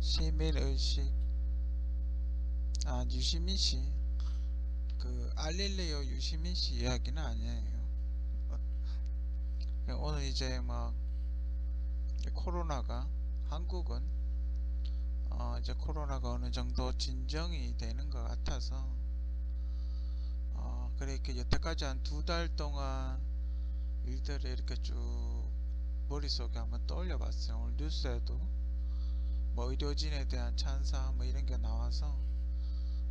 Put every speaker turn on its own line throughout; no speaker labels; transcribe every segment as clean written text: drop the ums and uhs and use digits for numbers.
시민의식. 유시민씨, 그 알릴레오 유시민씨 이야기는 아니에요. 오늘 이제 막 코로나가, 한국은 이제 코로나가 어느 정도 진정이 되는 것 같아서 그래, 이렇게 여태까지 한 2달 동안 일들을 이렇게 쭉 머릿속에 한번 떠올려 봤어요. 오늘 뉴스에도 뭐 의료진에 대한 찬사 뭐 이런 게 나와서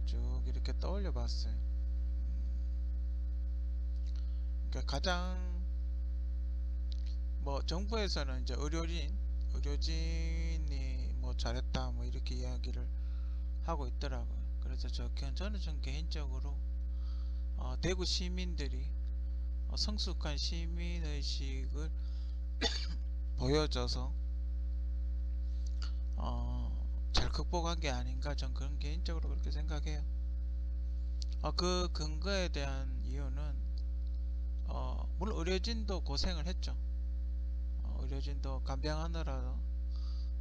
쭉 이렇게 떠올려 봤어요. 그러니까 가장 뭐 정부에서는 이제 의료진이 뭐 잘했다 뭐 이렇게 이야기를 하고 있더라고요. 그래서 저는 좀 개인적으로 대구 시민들이 성숙한 시민의식을 보여줘서 잘 극복한 게 아닌가, 전 그런 개인적으로 그렇게 생각해요. 그 근거에 대한 이유는 물론 의료진도 고생을 했죠. 의료진도 간병하느라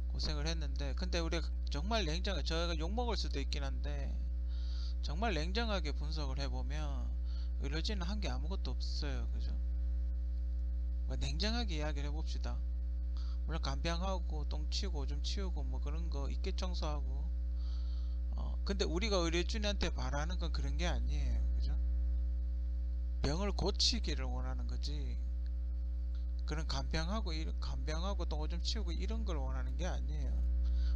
고생을 했는데, 근데 우리가 정말 냉정하게, 저희가 욕먹을 수도 있긴 한데 정말 냉정하게 분석을 해보면 의료진은 한 게 아무것도 없어요. 그죠? 냉정하게 이야기를 해봅시다. 물론 간병하고 똥치고 오줌 치우고 뭐 그런 거 입게 청소하고 근데 우리가 의료진한테 바라는 건 그런 게 아니에요. 그죠? 병을 고치기를 원하는 거지, 그런 간병하고 또 오줌 치우고 이런 걸 원하는 게 아니에요.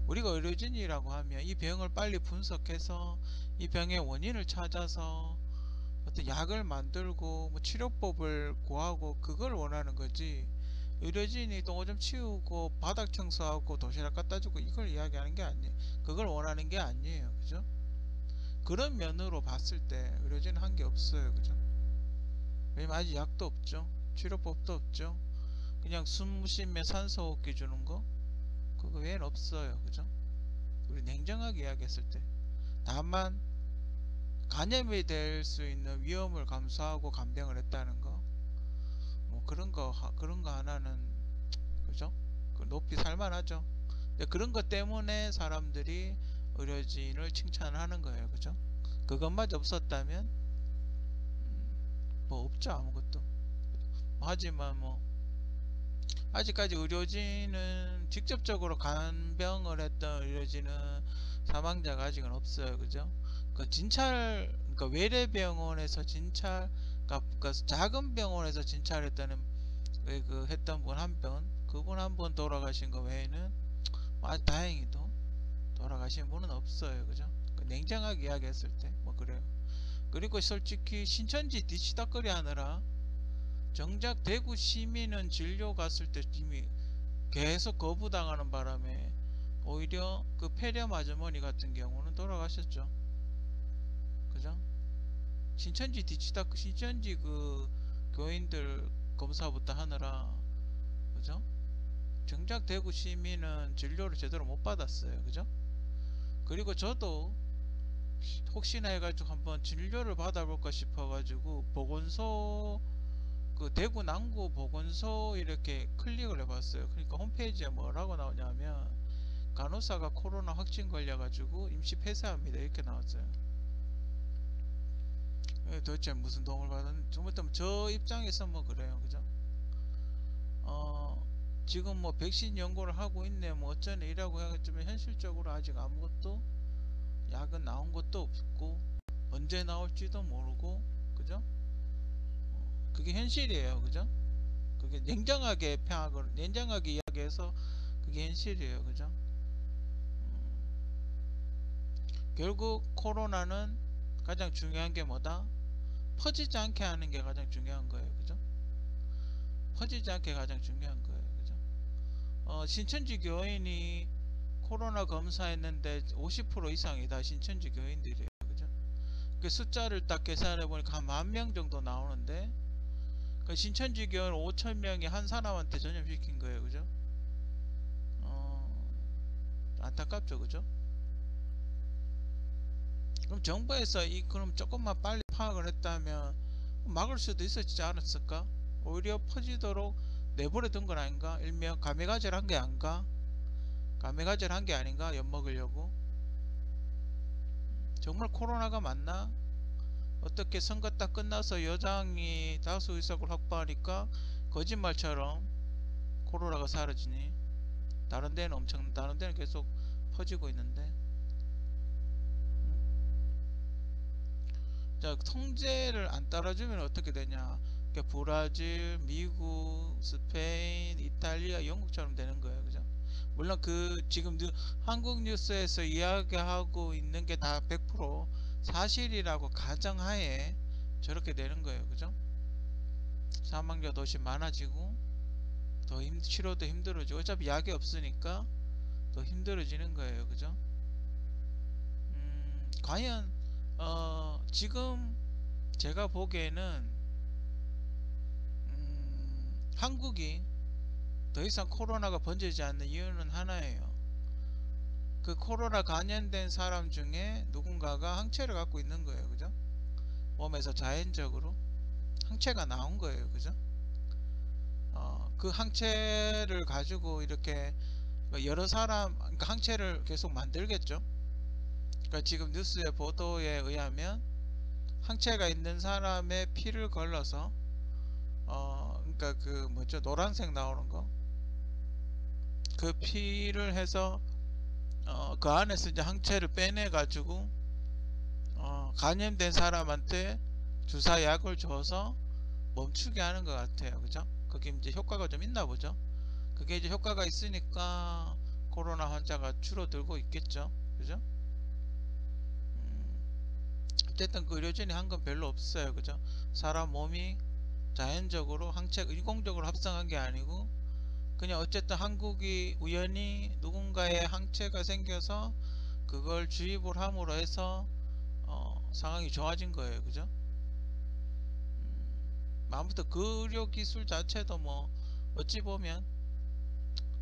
우리가 의료진이라고 하면 이 병을 빨리 분석해서 이 병의 원인을 찾아서 어떤 약을 만들고 뭐 치료법을 구하고 그걸 원하는 거지, 의료진이 또 오줌 치우고 바닥 청소하고 도시락 갖다 주고 이걸 이야기하는 게 아니에요. 그걸 원하는 게 아니에요. 그죠? 그런 면으로 봤을 때 의료진은 한 게 없어요. 그죠? 왜냐면 아직 약도 없죠. 치료법도 없죠. 그냥 숨 쉬면 산소호흡기 주는 거, 그거 외엔 없어요. 그죠? 우리 냉정하게 이야기했을 때. 다만 간염이 될 수 있는 위험을 감수하고 간병을 했다는 거, 뭐 그런 거 하나는, 그죠? 높이 살만하죠. 근데 그런 것 때문에 사람들이 의료진을 칭찬하는 거예요. 그죠? 그것마저 없었다면 뭐 없죠, 아무것도. 하지만 뭐 아직까지 의료진은, 직접적으로 간병을 했던 의료진은 사망자가 아직은 없어요. 그죠? 그러니까 외래병원에서 그러니까 작은 병원에서 진찰했다는 했던 분 한 분, 그분 한 분 돌아가신 거 외에는 아주 다행히도 돌아가신 분은 없어요. 그죠? 냉정하게 이야기했을 때 뭐 그래요. 그리고 솔직히 신천지 뒤치다거리 하느라 정작 대구 시민은 진료 갔을 때 이미 계속 거부당하는 바람에 오히려 그 폐렴 아주머니 같은 경우는 돌아가셨죠. 그죠? 신천지 그 교인들 검사부터 하느라, 그죠? 정작 대구 시민은 진료를 제대로 못 받았어요. 그죠? 그리고 저도 혹시나 해가지고 한번 진료를 받아볼까 싶어가지고 그 대구 남구 보건소 이렇게 클릭을 해봤어요. 그러니까 홈페이지에 뭐라고 나오냐면 간호사가 코로나 확진 걸려가지고 임시 폐쇄합니다 이렇게 나왔어요. 도대체 무슨 도움을 받았는지, 저 입장에서 뭐 그래요. 그죠? 지금 뭐 백신 연구를 하고 있네 뭐 어쩌네 이라고 해가지고 현실적으로 아직 아무것도, 약은 나온 것도 없고 언제 나올지도 모르고, 그죠? 그게 현실이에요. 그죠? 그게 냉정하게 이야기해서 그게 현실이에요. 그죠? 결국 코로나는 가장 중요한 게 뭐다? 퍼지지 않게 하는 게 가장 중요한 거예요. 그죠? 퍼지지 않게 가장 중요한 거예요. 그죠? 신천지 교인이 코로나 검사했는데 50% 이상이 다 신천지 교인들이에요. 그죠? 그 숫자를 딱 계산해 보니까 한 10,000명 정도 나오는데, 그 신천지 교인 5,000명이 한 사람한테 전염시킨 거예요. 그죠? 안타깝죠. 그죠? 그럼 정부에서 그럼 조금만 빨리 파악을 했다면 막을 수도 있었지 않았을까? 오히려 퍼지도록 내버려 둔 건 아닌가? 일명 가메가제를 한 게 아닌가? 감회가지를 한 게 아닌가, 엿먹으려고. 정말 코로나가 맞나? 어떻게 선거 딱 끝나서 여당이 다수 의석을 확보하니까 거짓말처럼 코로나가 사라지니? 다른 데는 계속 퍼지고 있는데. 자, 통제를 안 따라주면 어떻게 되냐? 그러니까 브라질, 미국, 스페인, 이탈리아, 영국처럼 되는 거예요. 그죠? 물론 그 지금 한국 뉴스에서 이야기하고 있는 게 다 100% 사실이라고 가정하에 저렇게 되는 거예요. 그죠? 사망자 도시 많아지고 치료도 힘들어지고 어차피 약이 없으니까 더 힘들어지는 거예요. 그죠? 과연 지금 제가 보기에는 한국이 더 이상 코로나가 번지지 않는 이유는 하나예요. 그 코로나 감염된 사람 중에 누군가가 항체를 갖고 있는 거예요. 그죠? 몸에서 자연적으로 항체가 나온 거예요. 그죠? 그 항체를 가지고 이렇게 여러 사람, 그러니까 항체를 계속 만들겠죠. 그러니까 지금 뉴스의 보도에 의하면 항체가 있는 사람의 피를 걸러서 그러니까 그 뭐죠, 노란색 나오는 거, 그 피를 해서 그 안에서 이제 항체를 빼내 가지고 감염된 사람한테 주사약을 줘서 멈추게 하는 것 같아요. 그죠? 그게 이제 효과가 좀 있나 보죠. 그게 이제 효과가 있으니까 코로나 환자가 줄어들고 있겠죠. 그죠? 어쨌든 그 의료진이 한 건 별로 없어요. 그죠? 사람 몸이 자연적으로 항체 인공적으로 합성한 게 아니고 그냥 어쨌든 한국이 우연히 누군가의 항체가 생겨서 그걸 주입을 함으로 해서 상황이 좋아진 거예요. 그죠? 아무튼 그 의료 기술 자체도 뭐 어찌 보면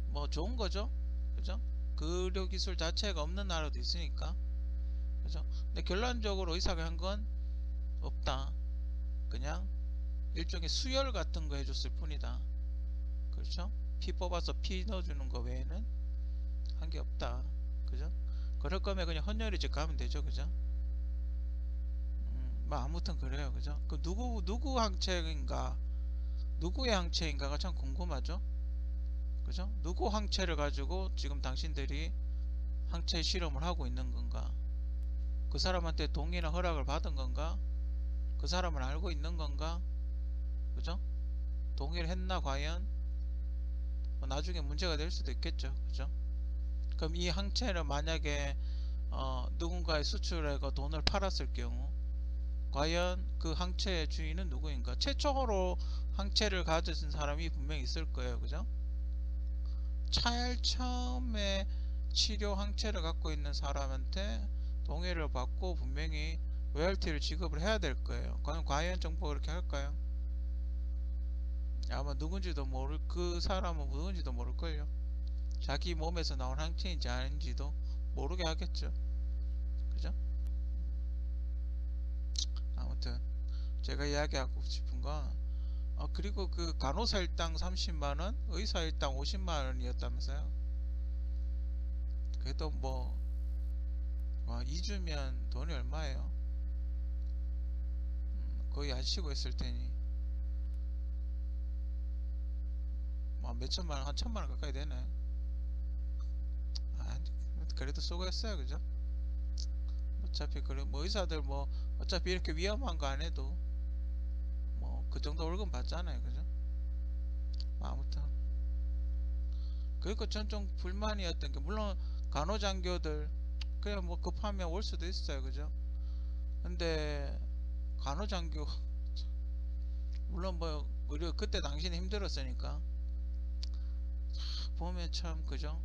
뭐 좋은 거죠. 그죠? 그 의료 기술 자체가 없는 나라도 있으니까. 그죠? 근데 결론적으로 의사가 한 건 없다. 그냥 일종의 수혈 같은 거 해줬을 뿐이다. 그렇죠? 피 뽑아서 피 넣어주는 거 외에는 한 게 없다. 그죠? 그럴 거면 그냥 헌혈이직 가면 되죠. 그죠? 뭐 아무튼 그래요. 그죠? 그 누구 항체인가, 누구의 항체인가가 참 궁금하죠? 그죠? 누구 항체를 가지고 지금 당신들이 항체 실험을 하고 있는 건가? 그 사람한테 동의나 허락을 받은 건가? 그 사람을 알고 있는 건가? 그죠? 동의를 했나 과연? 나중에 문제가 될 수도 있겠죠. 그죠? 그럼 이 항체를 만약에 누군가의 수출해가 돈을 팔았을 경우 과연 그 항체의 주인은 누구인가? 최초로 항체를 가진 사람이 분명히 있을 거예요. 그죠? 처음에 치료 항체를 갖고 있는 사람한테 동의를 받고 분명히 로열티를 지급을 해야 될 거예요. 과연 정부가 그렇게 할까요? 아마 누군지도 그 사람은 누군지도 모를걸요. 자기 몸에서 나온 항체인지 아닌지도 모르게 하겠죠. 그죠? 아무튼 제가 이야기하고 싶은 건 그리고 그 간호사 일당 30만원, 의사 일당 50만원이었다면서요. 그래도 뭐 2주면 돈이 얼마예요? 거의 안 쉬고 있을 테니 뭐 몇천만원, 한 천만원 가까이 되네. 그래도 수고했어요. 그죠? 어차피 그래 뭐 의사들 뭐 어차피 이렇게 위험한 거 안 해도 뭐 그 정도 월급 받잖아요. 그죠? 아무튼 그리고 전 좀 불만이었던 게 물론 간호장교들 그냥 뭐 급하면 올 수도 있어요. 그죠? 근데 간호장교 물론 뭐 우리 그때 당신이 힘들었으니까 보면 참 그죠?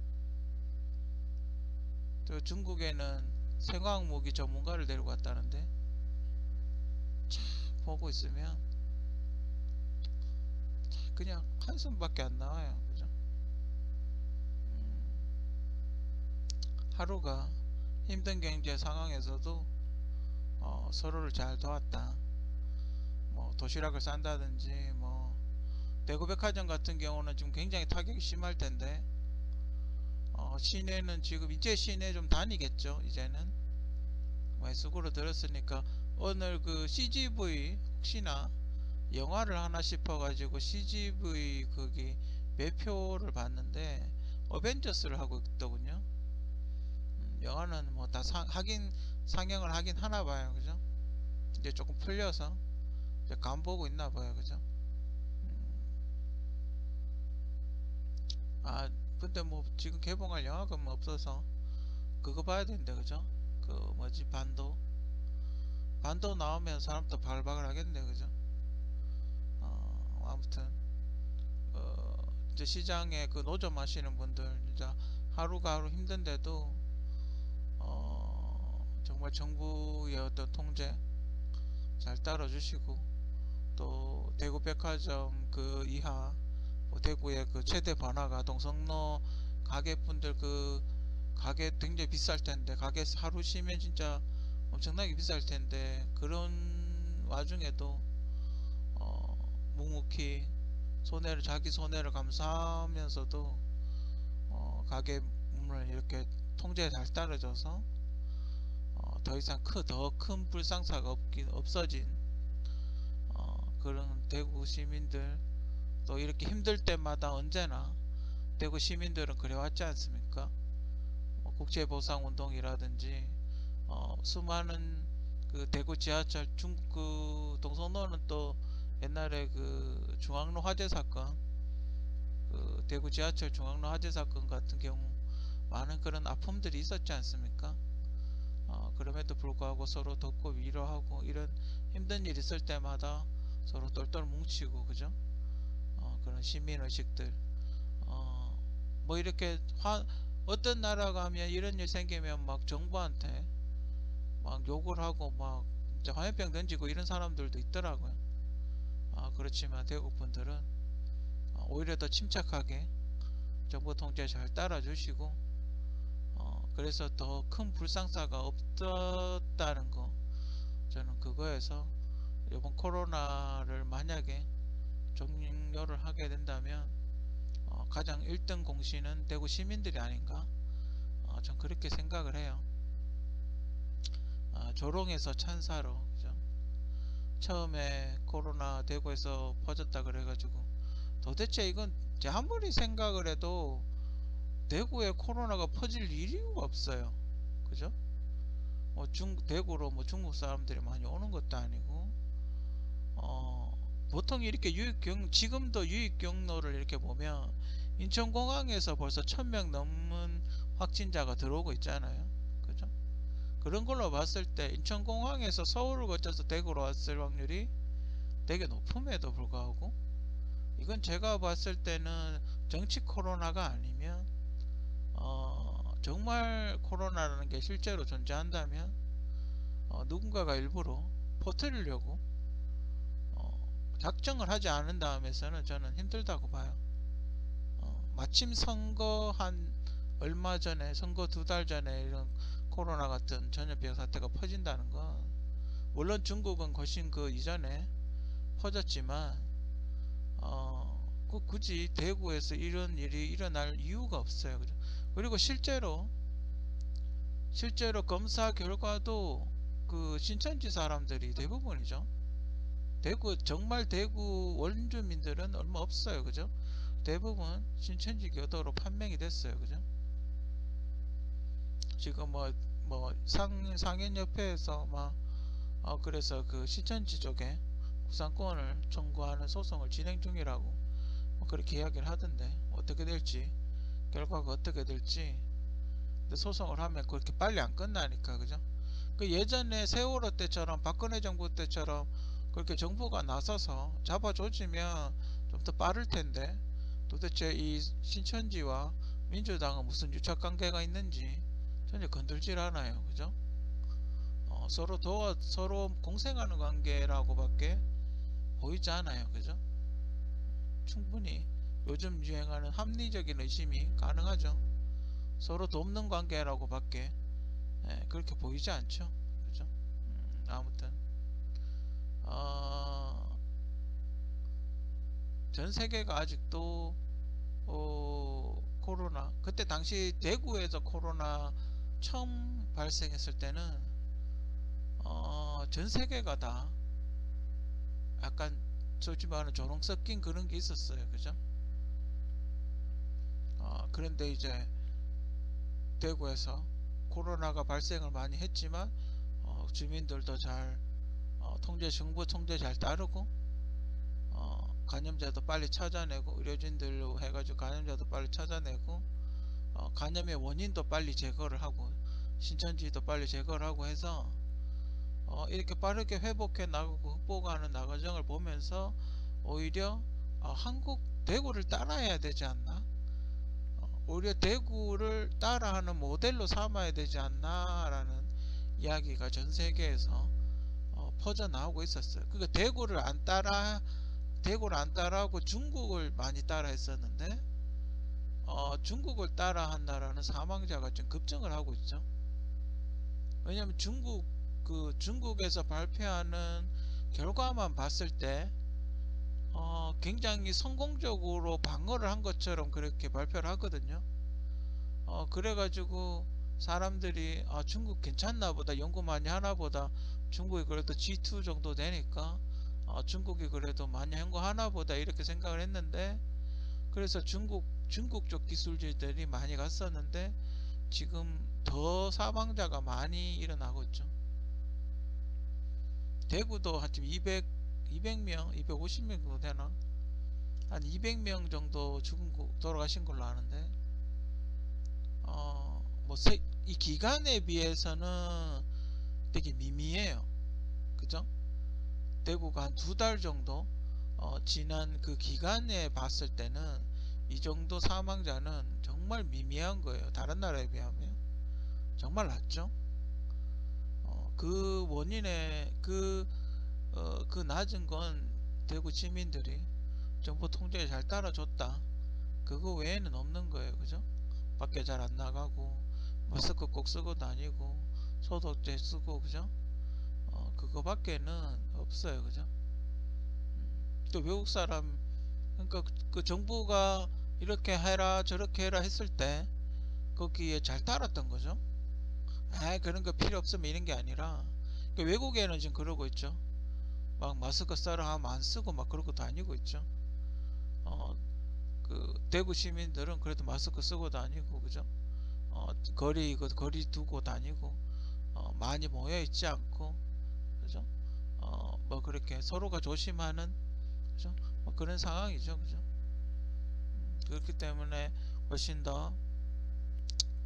저 중국에는 생화학 무기 전문가를 데리고 왔다는데 참 보고 있으면 그냥 한숨밖에 안 나와요. 그죠? 하루가 힘든 경제 상황에서도 서로를 잘 도왔다. 뭐 도시락을 싼다든지 대구백화점 같은 경우는 지금 굉장히 타격이 심할 텐데 시내는 지금 이제 시내 좀 다니겠죠. 이제는 많이 수고로 들었으니까 오늘 그 CGV 혹시나 영화를 하나 싶어가지고 CGV 거기 매표를 봤는데 어벤져스를 하고 있더군요. 영화는 뭐 다 하긴 상영을 하긴 하나 봐요, 그죠? 이제 조금 풀려서 이제 간 보고 있나 봐요, 그죠? 아 근데 뭐 지금 개봉할 영화가 뭐 없어서 그거 봐야 되는데, 그죠? 그 뭐지, 반도 나오면 사람도 발박을 하겠네, 그죠? 아무튼 이제 시장에 그 노점 하시는 분들 진짜 하루가 하루 힘든데도 정말 정부의 어떤 통제 잘 따라주시고, 또 대구 백화점 그 이하 뭐 대구의 그 최대 번화가 동성로 가게분들 그 가게 굉장히 비쌀 텐데, 가게 하루 쉬면 진짜 엄청나게 비쌀 텐데, 그런 와중에도 묵묵히 자기 손해를 감수하면서도 가게 문을 이렇게 통제에 잘 따라줘서 더 이상 더 큰 불상사가 없어진 그런 대구 시민들, 또 이렇게 힘들 때마다 언제나 대구 시민들은 그래왔지 않습니까? 국제보상운동이라든지 수많은 그 대구 지하철 그 동성로는 또 옛날에 그 중앙로 화재 사건, 그 대구 지하철 중앙로 화재 사건 같은 경우 많은 그런 아픔들이 있었지 않습니까? 그럼에도 불구하고 서로 돕고 위로하고, 이런 힘든 일 있을 때마다 서로 똘똘 뭉치고, 그죠? 그런 시민의식들, 뭐 이렇게 어떤 나라 가면 이런 일 생기면 막 정부한테 막 욕을 하고 막 진짜 화염병 던지고 이런 사람들도 있더라고요. 그렇지만 대구 분들은 오히려 더 침착하게 정부 통제 잘 따라주시고, 그래서 더 큰 불상사가 없었다는 거, 저는 그거에서 이번 코로나를 만약에 종료를 하게 된다면 가장 1등 공신은 대구 시민들이 아닌가, 전 그렇게 생각을 해요. 조롱에서 찬사로, 그죠? 처음에 코로나 대구에서 퍼졌다 그래가지고 도대체 이건 제 아무리 생각을 해도 대구에 코로나가 퍼질 이유가 없어요, 그죠? 대구로 뭐 중국 사람들이 많이 오는 것도 아니고, 보통 이렇게 지금도 유입 경로를 이렇게 보면 인천공항에서 벌써 1000명 넘는 확진자가 들어오고 있잖아요, 그죠? 그런 걸로 봤을 때 인천공항에서 서울을 거쳐서 대구로 왔을 확률이 되게 높음에도 불구하고, 이건 제가 봤을 때는 정치 코로나가 아니면 정말 코로나라는 게 실제로 존재한다면 누군가가 일부러 퍼뜨리려고 작정을 하지 않은 다음에서는 저는 힘들다고 봐요. 마침 선거 한 얼마 전에, 선거 2달 전에 이런 코로나 같은 전염병 사태가 퍼진다는 건, 물론 중국은 훨씬 그 이전에 퍼졌지만 굳이 대구에서 이런 일이 일어날 이유가 없어요, 그죠? 그리고 실제로 검사 결과도 그 신천지 사람들이 대부분이죠. 정말 대구 원주민들은 얼마 없어요, 그죠? 대부분 신천지 교도로 판명이 됐어요, 그죠? 지금 상인협회에서 막 그래서 그 신천지 쪽에 구상권을 청구하는 소송을 진행 중이라고 그렇게 이야기를 하던데, 어떻게 될지, 결과가 어떻게 될지. 근데 소송을 하면 그렇게 빨리 안 끝나니까, 그죠? 그 예전에 세월호 때처럼, 박근혜 정부 때처럼 그렇게 정부가 나서서 잡아줘지면 좀 더 빠를 텐데, 도대체 이 신천지와 민주당은 무슨 유착관계가 있는지 전혀 건들질 않아요, 그죠? 서로 공생하는 관계라고밖에 보이지 않아요, 그죠? 충분히 요즘 유행하는 합리적인 의심이 가능하죠. 서로 돕는 관계라고밖에 그렇게 보이지 않죠, 그죠? 아무튼 전 세계가 아직도 코로나 그때 당시 대구에서 코로나 처음 발생했을 때는 전 세계가 다 약간 솔직히 말하는 조롱 섞인 그런 게 있었어요. 그죠? 그런데 이제 대구에서 코로나가 발생을 많이 했지만 주민들도 잘 정부 통제 잘 따르고 감염자도 빨리 찾아내고 의료진들로 해가지고 감염자도 빨리 찾아내고 감염의 원인도 빨리 제거를 하고 신천지도 빨리 제거를 하고 해서 이렇게 빠르게 회복해 나가고 극복하는 나과정을 보면서 오히려 한국 대구를 따라해야 되지 않나, 오히려 대구를 따라하는 모델로 삼아야 되지 않나 라는 이야기가 전 세계에서 퍼져나오고 있었어요. 그러니까 대구를 안 따라하고 중국을 많이 따라 했었는데 중국을 따라한 나라는 사망자가 좀 급증을 하고 있죠. 왜냐하면 중국에서 발표하는 결과만 봤을 때 굉장히 성공적으로 방어를 한 것처럼 그렇게 발표를 하거든요. 그래가지고 사람들이 중국 괜찮나 보다, 연구 많이 하나 보다, 중국이 그래도 G2 정도 되니까 중국이 그래도 많이 연구하나 보다 이렇게 생각을 했는데, 그래서 중국 쪽 기술자들이 많이 갔었는데 지금 더 사망자가 많이 일어나고 있죠. 대구도 한 지금 200명, 250명 정도 되나? 한 200명 정도 돌아가신 걸로 아는데, 이 기간에 비해서는 되게 미미해요. 그죠? 대구가 한 2달 정도 지난 그 기간에 봤을 때는 이 정도 사망자는 정말 미미한 거예요. 다른 나라에 비하면 정말 낮죠. 그 원인에 그 낮은 건 대구 시민들이 정부 통제에 잘 따라줬다, 그거 외에는 없는 거예요. 그죠? 밖에 잘 안 나가고 마스크 꼭 쓰고 다니고 소독제 쓰고, 그죠? 그거밖에는 없어요. 그죠? 또 외국 사람, 그러니까 그 정부가 이렇게 해라 저렇게 해라 했을 때 거기에 잘 따랐던 거죠. 그런 거 필요 없으면 이런 게 아니라, 그러니까 외국에는 지금 그러고 있죠. 막 마스크 써라 하면 안 쓰고 막 그러고 다니고 있죠. 그 대구 시민들은 그래도 마스크 쓰고 다니고, 그죠? 거리 두고 다니고, 많이 모여 있지 않고, 그죠? 뭐 그렇게 서로가 조심하는, 그죠? 뭐 그런 상황이죠. 그죠? 그렇기 때문에 훨씬 더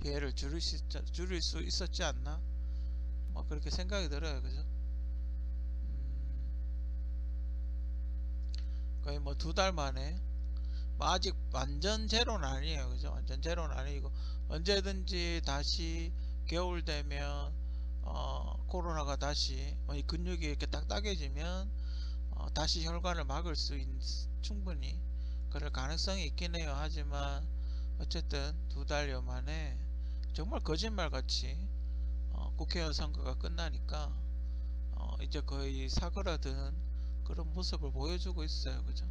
피해를 줄일 수 있었지 않나, 뭐 그렇게 생각이 들어요. 그죠? 거의 뭐 2달 만에, 뭐 아직 완전 제로는 아니에요. 그죠? 완전 제로는 아니고 언제든지 다시 겨울 되면 코로나가 다시 이 근육이 이렇게 딱딱해지면 다시 혈관을 막을 수 충분히 그럴 가능성이 있긴 해요. 하지만 어쨌든 2달여 만에 정말 거짓말같이 국회의원 선거가 끝나니까 이제 거의 사그라든 그런 모습을 보여주고 있어요. 그죠?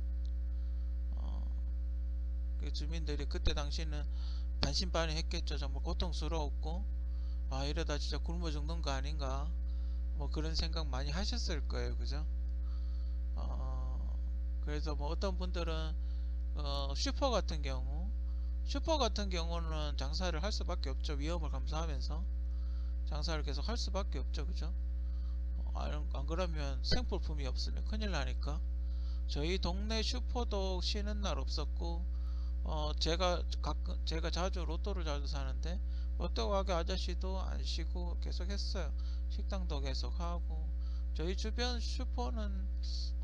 그 주민들이 그때 당시는 반신반의했겠죠. 정말 고통스러웠고, 이러다 진짜 굶어 죽는 거 아닌가, 뭐 그런 생각 많이 하셨을 거예요. 그죠? 그래서 뭐 어떤 분들은 슈퍼 같은 경우는 장사를 할 수밖에 없죠. 위험을 감수하면서 장사를 계속 할 수밖에 없죠. 그죠? 안 그러면 생필품이 없으면 큰일 나니까. 저희 동네 슈퍼도 쉬는 날 없었고, 제가 자주 로또를 자주 사는데 로또 가게 아저씨도 안 쉬고 계속 했어요. 식당도 계속 하고. 저희 주변 슈퍼는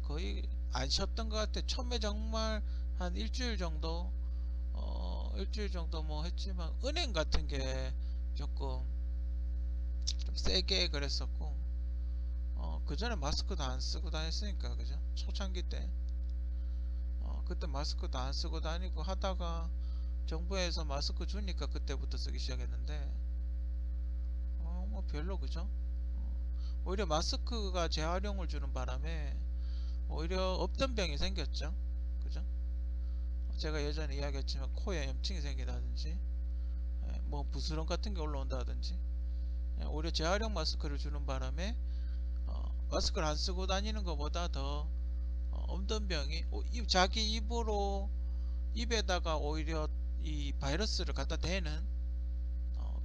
거의 안 쉬었던 것 같아요. 처음에 정말 한 일주일 정도 뭐 했지만, 은행 같은 게 조금 좀 세게 그랬었고, 그 전에 마스크도 안 쓰고 다녔으니까. 그죠? 초창기 때 그때 마스크도 안 쓰고 다니고 하다가 정부에서 마스크 주니까 그때부터 쓰기 시작했는데, 뭐 별로. 그죠? 오히려 마스크가 재활용을 주는 바람에 오히려 없던 병이 생겼죠. 그죠? 제가 예전에 이야기했지만 코에 염증이 생기다든지 뭐 부스럼 같은 게 올라온다든지 오히려 재활용 마스크를 주는 바람에 마스크를 안 쓰고 다니는 것보다 더 엄던병이 자기 입으로 입에다가 오히려 이 바이러스를 갖다 대는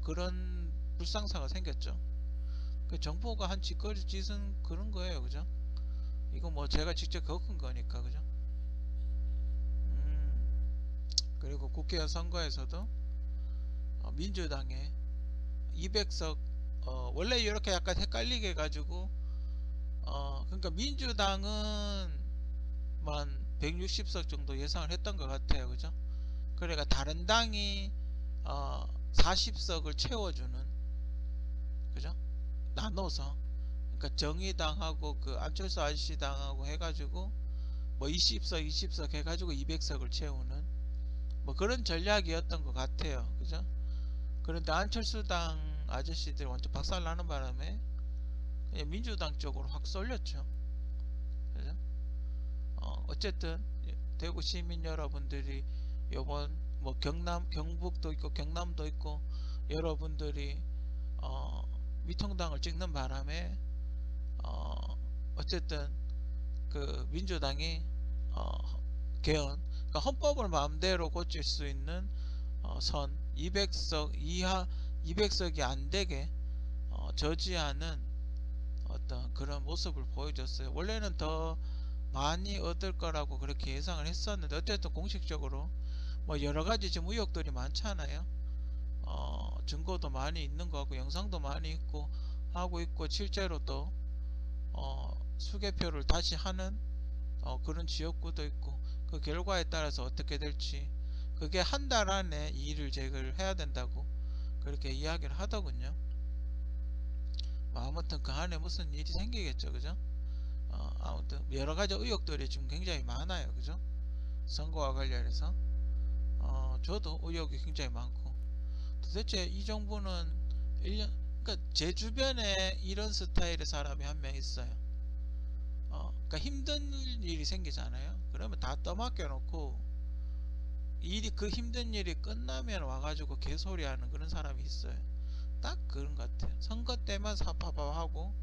그런 불상사가 생겼죠. 그 정부가 한 짓거리 짓은 그런 거예요, 그죠? 이거 뭐 제가 직접 겪은 거니까, 그죠? 그리고 국회의원 선거에서도 민주당에 200석 원래 이렇게 약간 헷갈리게 해가지고 그러니까 민주당은 만 160석 정도 예상을 했던 것 같아요, 그죠? 그러니까 다른 당이 40석을 채워주는, 그죠? 나눠서, 그러니까 정의당하고 그 안철수 아저씨당하고 해가지고 뭐 20석 해가지고 200석을 채우는 뭐 그런 전략이었던 것 같아요, 그죠? 그런데 안철수당 아저씨들 완전 박살나는 바람에 그냥 민주당 쪽으로 확 쏠렸죠, 그죠? 어쨌든 대구 시민 여러분들이 요번 뭐 경북도 있고 경남도 있고 여러분들이 미통당을 찍는 바람에 어쨌든 그 민주당이 개헌, 그러니까 헌법을 마음대로 고칠 수 있는 선 200석 이하 200석이 안 되게 저지하는 어떤 그런 모습을 보여줬어요. 원래는 더 많이 얻을 거라고 그렇게 예상을 했었는데 어쨌든 공식적으로 뭐 여러가지 지금 의혹들이 많잖아요. 증거도 많이 있는 거 같고 영상도 많이 있고 하고 있고 실제로 또 수개표를 다시 하는 그런 지역구도 있고 그 결과에 따라서 어떻게 될지 그게 한 달 안에 이의를 제기를 해야 된다고 그렇게 이야기를 하더군요. 아무튼 그 안에 무슨 일이 생기겠죠, 그죠? 아무튼 여러가지 의혹들이 지금 굉장히 많아요, 그죠? 선거와 관련해서 저도 의혹이 굉장히 많고 도대체 이 정부는 1년, 그러니까 제 주변에 이런 스타일의 사람이 한 명 있어요. 그러니까 힘든 일이 생기잖아요. 그러면 다 떠맡겨 놓고 그 힘든 일이 끝나면 와가지고 개소리하는 그런 사람이 있어요. 딱 그런 것 같아요. 선거 때만 사파파하고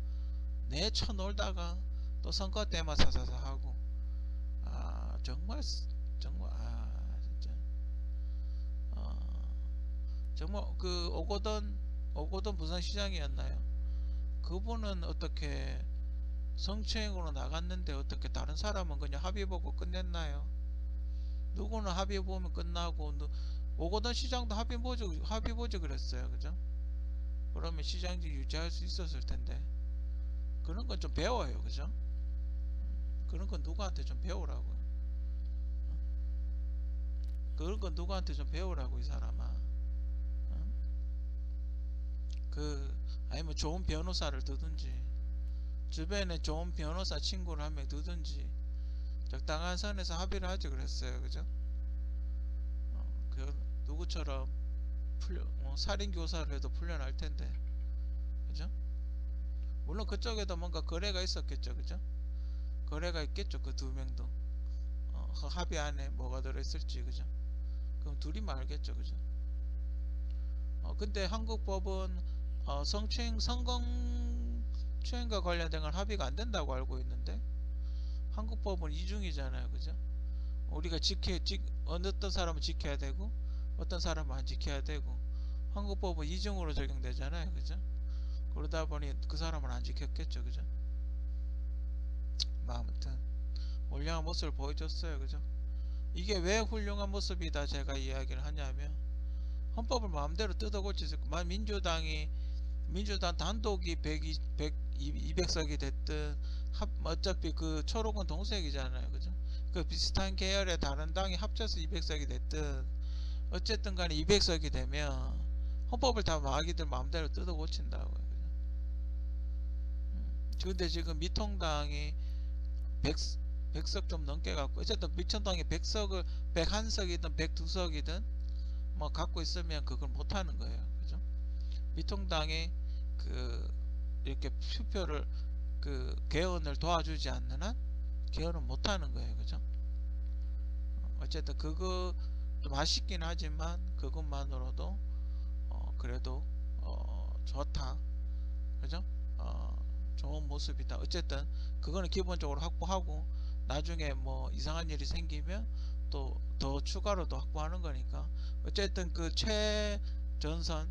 내 쳐놀다가 또 선거 때만 사사사 하고 정말 진짜 정말 그 오거돈 부산시장이었나요? 그분은 어떻게 성추행으로 나갔는데 어떻게 다른 사람은 그냥 합의 보고 끝냈나요? 누구는 합의 보면 끝나고 오거돈 시장도 합의 보지 그랬어요, 그죠? 그러면 시장직 유지할 수 있었을 텐데 그런 건 좀 배워요, 그죠? 그런 건 누구한테 좀 배우라고요. 그런 건 누구한테 좀 배우라고 이 사람아. 아니면 좋은 변호사를 두든지 주변에 좋은 변호사 친구를 한 명 두든지 적당한 선에서 합의를 하지 그랬어요, 그죠? 누구처럼 살인 교사를 해도 풀려날 텐데, 그죠? 물론 그쪽에도 뭔가 거래가 있었겠죠, 그죠? 거래가 있겠죠, 그 두 명도. 그 합의 안에 뭐가 들어있을지, 그죠? 그럼 둘이만 알겠죠, 그죠? 근데 한국 법은 성추행과 관련된 건 합의가 안 된다고 알고 있는데 한국 법은 이중이잖아요, 그죠? 우리가 어떤 사람은 지켜야 되고 어떤 사람은 안 지켜야 되고 한국 법은 이중으로 적용되잖아요, 그죠? 그러다 보니 그 사람은 안 지켰겠죠, 그죠? 아무튼 훌륭한 모습을 보여줬어요, 그죠? 이게 왜 훌륭한 모습이다 제가 이야기를 하냐면 헌법을 마음대로 뜯어고치지 민주당 단독이 200석이 됐든 어차피 그 초록은 동색이잖아요, 그죠? 그 비슷한 계열의 다른 당이 합쳐서 200석이 됐든 어쨌든 간에 200석이 되면 헌법을 다 마귀들 마음대로 뜯어고친다고요, 그죠? 근데 지금 미통당이 100석 좀 넘게 갖고 어쨌든 미통당이 101석이든 102석이든 뭐 갖고 있으면 그걸 못하는 거예요, 그죠? 미통당이 이렇게 투표를 개헌을 도와주지 않는 한 개헌은 못하는 거예요, 그죠? 어쨌든 그거 좀 아쉽긴 하지만 그것만으로도 그래도 좋다, 그죠? 좋은 모습이다. 어쨌든 그거는 기본적으로 확보하고 나중에 뭐 이상한 일이 생기면 또 더 추가로도 확보하는 거니까 어쨌든 그 최전선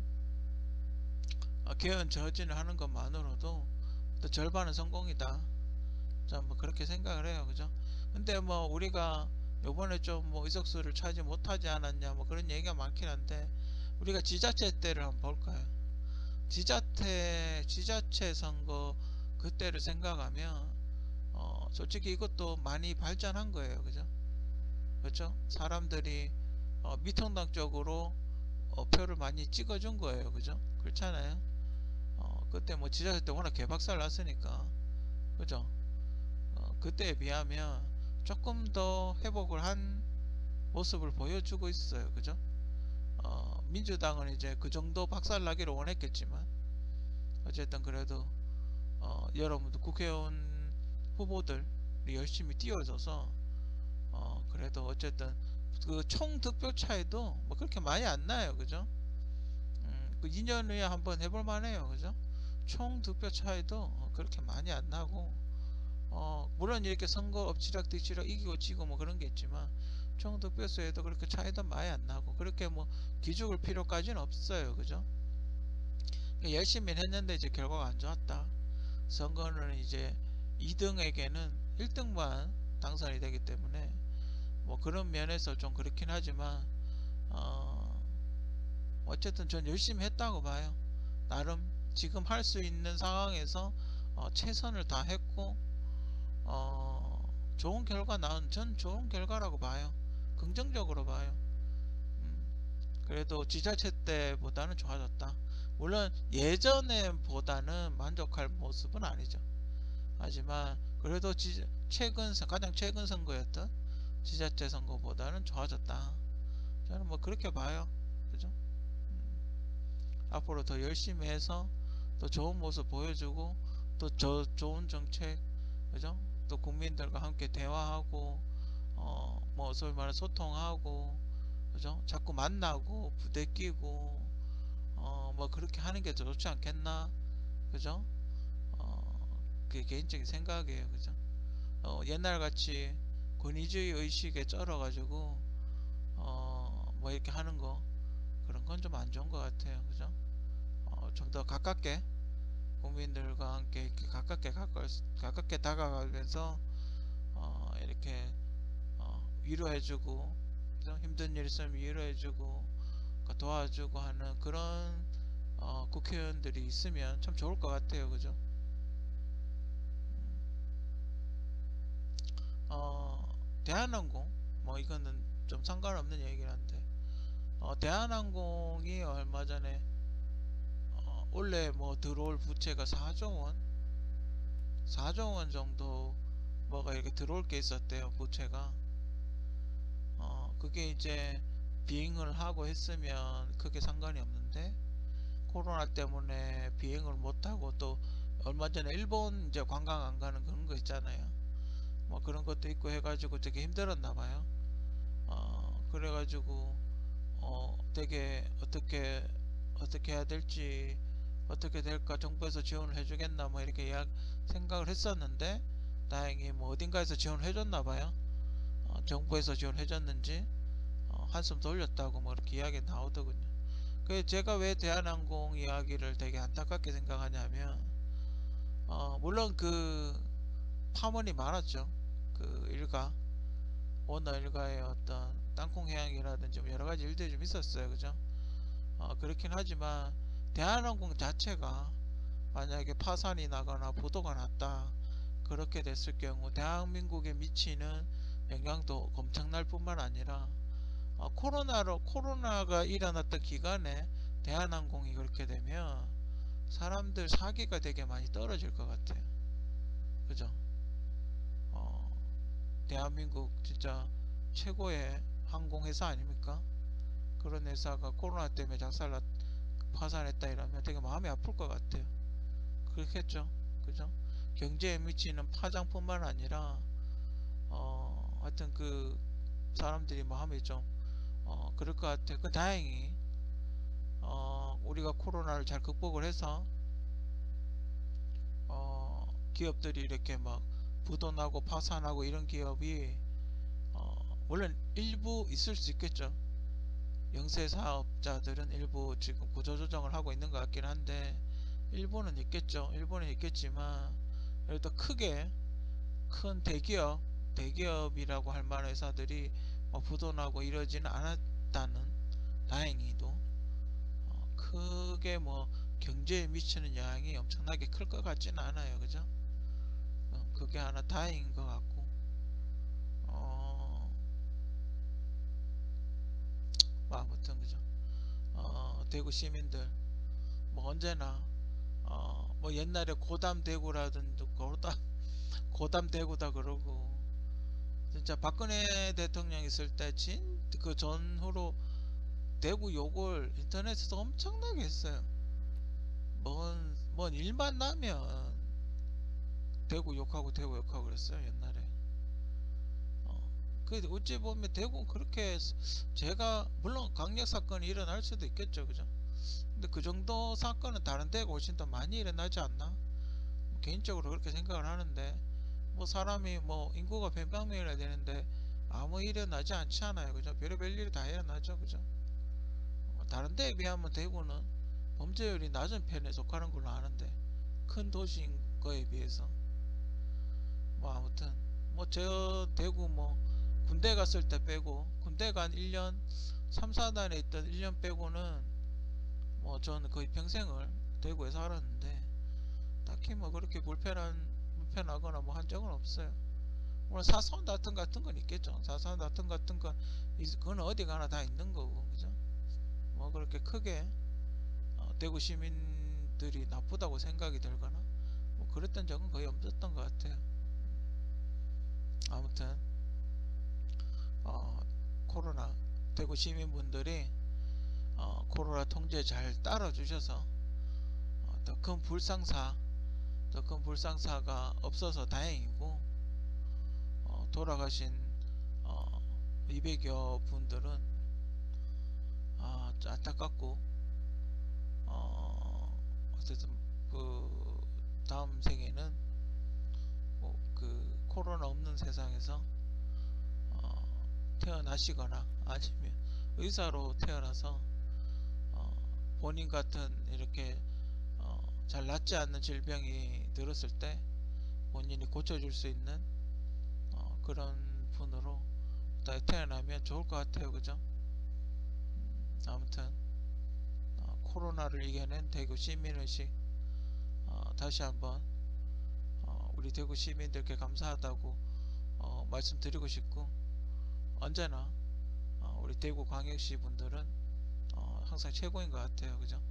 개헌 저진을 하는 것만으로도 또 절반은 성공이다. 자, 뭐 그렇게 생각을 해요, 그죠? 근데 뭐 우리가 요번에 좀 뭐 의석수를 차지 못하지 않았냐 뭐 그런 얘기가 많긴 한데 우리가 지자체 때를 한번 볼까요? 지자체 선거 그때를 생각하면 솔직히 이것도 많이 발전한 거예요, 그죠? 그렇죠? 사람들이 미통당 쪽으로 표를 많이 찍어준 거예요, 그죠? 그렇잖아요. 그때 뭐 지자체 때 워낙 개박살 났으니까, 그죠? 그때에 비하면 조금 더 회복을 한 모습을 보여주고 있어요, 그죠? 민주당은 이제 그 정도 박살 나기를 원했겠지만 어쨌든 그래도 여러분들 국회의원 후보들이 열심히 뛰어줘서 그래도 어쨌든 그 총 득표 차이도 뭐 그렇게 많이 안 나요, 그죠? 그 2년 후에 한번 해볼 만해요, 그죠? 총 득표 차이도 그렇게 많이 안 나고 물론 이렇게 선거 엎치락뒤치락 이기고 지고 뭐 그런 게 있지만 총 득표수에도 그렇게 차이도 많이 안 나고 그렇게 뭐 기죽을 필요까지는 없어요, 그죠? 열심히 했는데 이제 결과가 안 좋았다. 선거는 이제 2등에게는 1등만 당선이 되기 때문에 뭐 그런 면에서 좀 그렇긴 하지만 어쨌든 전 열심히 했다고 봐요. 나름 지금 할 수 있는 상황에서 최선을 다했고 좋은 결과 나온 전 좋은 결과라고 봐요. 긍정적으로 봐요. 그래도 지자체 때보다는 좋아졌다. 물론 예전에 보다는 만족할 모습은 아니죠. 하지만 그래도 가장 최근 선거였던 지자체 선거보다는 좋아졌다. 저는 뭐 그렇게 봐요. 그죠? 앞으로 더 열심히 해서 또 좋은 모습 보여주고 또 좋은 정책, 그죠? 또 국민들과 함께 대화하고 뭐 소위 말해 소통하고, 그죠? 자꾸 만나고 부대끼고 뭐 그렇게 하는 게 더 좋지 않겠나, 그죠? 그게 개인적인 생각이에요, 그죠? 옛날같이 권위주의 의식에 쩔어가지고 뭐 이렇게 하는 거 그런 건 좀 안 좋은 것 같아요, 그죠? 좀 더 가깝게 국민들과 함께 이렇게 가깝게 다가가면서 이렇게 위로해주고, 그죠? 힘든 일 있으면 위로해주고 도와주고 하는 그런 국회의원들이 있으면 참 좋을 것 같아요, 그죠? 대한항공 뭐 이거는 좀 상관없는 얘기긴 한데 대한항공이 얼마 전에 원래 뭐 들어올 부채가 4조 원 정도 뭐가 이렇게 들어올 게 있었대요, 부채가. 그게 이제 비행을 하고 했으면 크게 상관이 없는데 코로나 때문에 비행을 못하고 또 얼마 전에 일본 이제 관광 안 가는 그런 거 있잖아요. 뭐 그런 것도 있고 해가지고 되게 힘들었나 봐요. 그래가지고 되게 어떻게 해야 될지, 어떻게 될까, 정부에서 지원을 해주겠나 뭐 이렇게 생각을 했었는데 다행히 뭐 어딘가에서 지원을 해줬나 봐요. 정부에서 지원해줬는지 한숨 돌렸다고 뭐 이렇게 이야기 나오더군요. 그 제가 왜 대한항공 이야기를 되게 안타깝게 생각하냐면 물론 그 파문이 많았죠. 그 오너 일가의 어떤 땅콩해양이라든지 뭐 여러가지 일들이 좀 있었어요, 그죠? 그렇긴 하지만 대한항공 자체가 만약에 파산이 나거나 보도가 났다 그렇게 됐을 경우 대한민국에 미치는 영향도 엄청날 뿐만 아니라 코로나가 일어났던 기간에 대한항공이 그렇게 되면 사람들 사기가 되게 많이 떨어질 것 같아요, 그죠? 대한민국 진짜 최고의 항공회사 아닙니까? 그런 회사가 코로나 때문에 파산했다 이러면 되게 마음이 아플 것 같아요. 그렇겠죠, 그죠? 경제에 미치는 파장뿐만 아니라 하여튼 그 사람들이 뭐 하면 좀 그럴 것 같아. 그 다행히 우리가 코로나를 잘 극복을 해서 기업들이 이렇게 막 부도나고 파산하고 이런 기업이 물론 일부 있을 수 있겠죠. 영세 사업자들은 일부 지금 구조조정을 하고 있는 것 같긴 한데 일부는 있겠죠. 일부는 있겠지만 그래도 크게 큰 대기업이라고 할 만한 회사들이 뭐 부도나고 이러지는 않았다는, 다행히도 크게 뭐 경제에 미치는 영향이 엄청나게 클 것 같지는 않아요. 그죠? 그게 하나 다행인 것 같고, 뭐 아무튼 그죠? 대구 시민들 뭐 언제나 뭐 옛날에 고담대구라든지 고담대구다 그러고, 진짜 박근혜 대통령 있을 때 그 전후로 대구 욕을 인터넷에서 엄청나게 했어요. 뭔 일만 나면 대구 욕하고 대구 욕하고 그랬어요 옛날에. 그 어찌 보면 대구는 그렇게, 제가 물론 강력 사건이 일어날 수도 있겠죠, 그죠? 근데 그 정도 사건은 다른 데가 훨씬 더 많이 일어나지 않나? 개인적으로 그렇게 생각을 하는데, 뭐 사람이 뭐 인구가 100만 명이나 되는데 아무 일이 일어나지 않지 않아요, 그죠? 별의별 일이 다 일어나죠, 그죠? 다른 데에 비하면 대구는 범죄율이 낮은 편에 속하는 걸로 아는데, 큰 도시인 거에 비해서. 뭐 아무튼 뭐 저 대구 뭐 군대 갔을 때 빼고, 군대가 한 1년 3, 4단에 있던 1년 빼고는 뭐 저는 거의 평생을 대구에 살았는데 딱히 뭐 그렇게 불편하거나 뭐 한 적은 없어요. 물론 사소한 다툼 같은 건 있겠죠. 사소한 다툼 같은 건 그건 어디 가나 다 있는 거고, 그죠? 뭐 그렇게 크게 대구 시민들이 나쁘다고 생각이 들거나 뭐 그랬던 적은 거의 없었던 것 같아요. 아무튼 코로나, 대구 시민분들이 코로나 통제 잘 따라주셔서 더 큰 불상사가 없어서 다행이고, 돌아가신 200여 분들은 안타깝고, 어쨌든 그 다음 생에는 뭐그 코로나 없는 세상에서 태어나시거나 아니면 의사로 태어나서 본인 같은 이렇게 잘 낫지 않는 질병이 들었을 때 본인이 고쳐줄 수 있는 그런 분으로 태어나면 좋을 것 같아요, 그죠? 아무튼 코로나를 이겨낸 대구 시민의식, 다시 한번 우리 대구 시민들께 감사하다고 말씀드리고 싶고, 언제나 우리 대구 광역시 분들은 항상 최고인 것 같아요, 그죠?